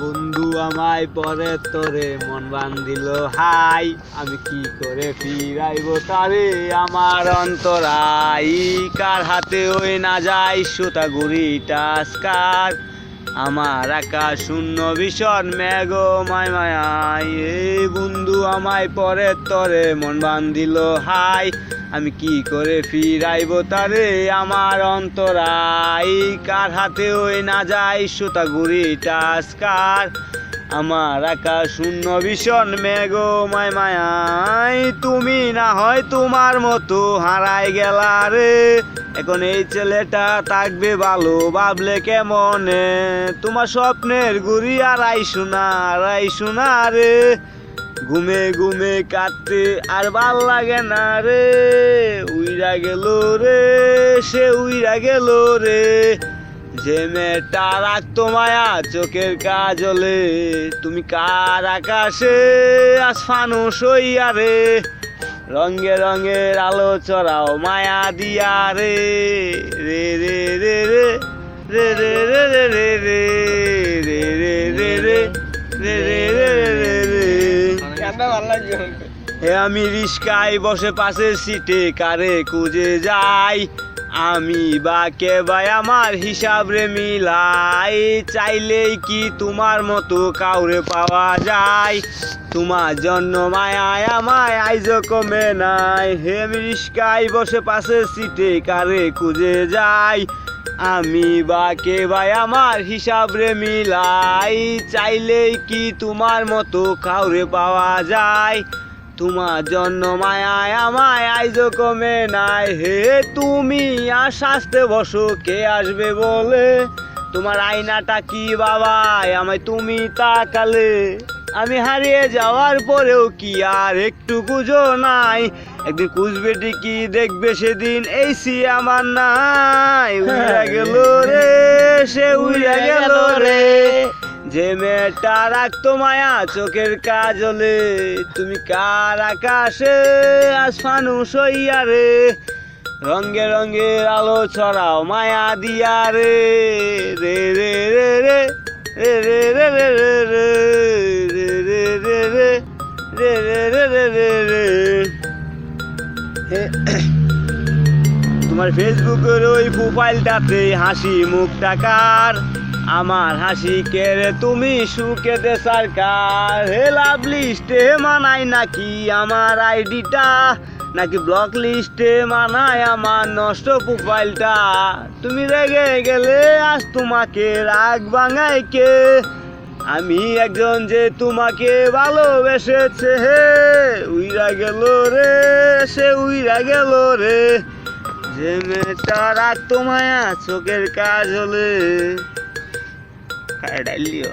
বন্ধু আমায় পরে তোরে মন বান্ধিল হাই, আমি কি করে ফিরাইব তারে আমার অন্তরাই। কার হাতে ওই না যায় সুতা গুড়ি টাস্কার, আমার আকাশ শূন্য ভীষণ মেঘ মায় মায়াই। এই বন্ধু আমায় পরে তরে মন বান্ধিল হাই, আমি কি করে ফিরাইব তারে আমার অন্তরাই। কার হাতে ওই না যায় সুতা গুড়ি টাস্কার, আমার আকাশ শূন্য ভীষণ মেঘ মায় মায়াই। তুমি না হয় তোমার মতো হারাই গেলা রে, এখন এই ছেলেটা থাকবে ভালো ভাবলে কেমনে। তোমার স্বপ্নের গুড়ি আর আইসু না রে, ঘুমে ঘুমে কাটতে আর ভাল লাগে না রে। উইরা গেল রে, সে উইরা গেল রে, যে মেয়েটা রাখতো মায়া চোখের কাজলে। তুমি কার আকাশে আজ ফানুস হইয়া রে, রঙে রঙের আলো চড়াও মায়া দিয়া রে। রে রে রে রে রে রে রে রে রে রে রে রে রে রে রে রে রে। আমি রিস্কায় বসে পাশের সিটে কারে খুঁজে যাই, আমি বা কে ভাই আমার হিসাব রে মিলাই। চাইলেই কি তোমার মতো কাউরে পাওয়া যায়, তোমার জন্য মায়ায় আমায় আইজ কমে নাই। হে আমি রিস্কায় বসে পাশের সিটে কারে খুঁজে যাই, আমি বা কে ভাই আমার হিসাব রে মিলাই। চাইলেই কি তোমার মতো কাউরে পাওয়া যায়, তোমার জন্য মায়ায় আমায় আইজ কমে নাই। হে তুমি আর শাস্তে বসো কে আসবে বলে, তোমার আয়নাটা কি বাবাই আমায় তুমি তাকালে। আমি হারিয়ে যাওয়ার পরেও কি আর একটু কুজো নাই, একদিন কুজবে কি দেখবে সেদিন এই সি আমার নাই। উইরা গেল রে, সে উইরা গেল রে, যে মেয়েটা রাখতো মায়া চোখের কাজলে। তুমি কার আকাশে আজ ফানুস হইয়া রে, রঙে রঙে আলো ছড়াও মায়া দিয়া রে। রে রে রে রে রে রে রে রে রে রে রে রে রে রে রে রে রে রে। তোমার ফেসবুকের ওই প্রোফাইলটাতে হাসি মুখটা কার, আমার হাসি কেড়ে তুমি সুখেতে সরকার। হে লাভ লিস্টে মানায় নাকি আমার আইডিটা, নাকি ব্লক লিস্টে মানায় আমার নষ্ট প্রোফাইলটা। তুমি রেগে গেলে আজ তোমাকে রাগ ভাঙাই কে, আমি একজন যে তোমাকে ভালোবেসেছে। হে উইরা গেল রে, সে উইরা গেল রে, যে মেয়েটা রাখতো মায়া চোখের কাজলে। ডাইলিও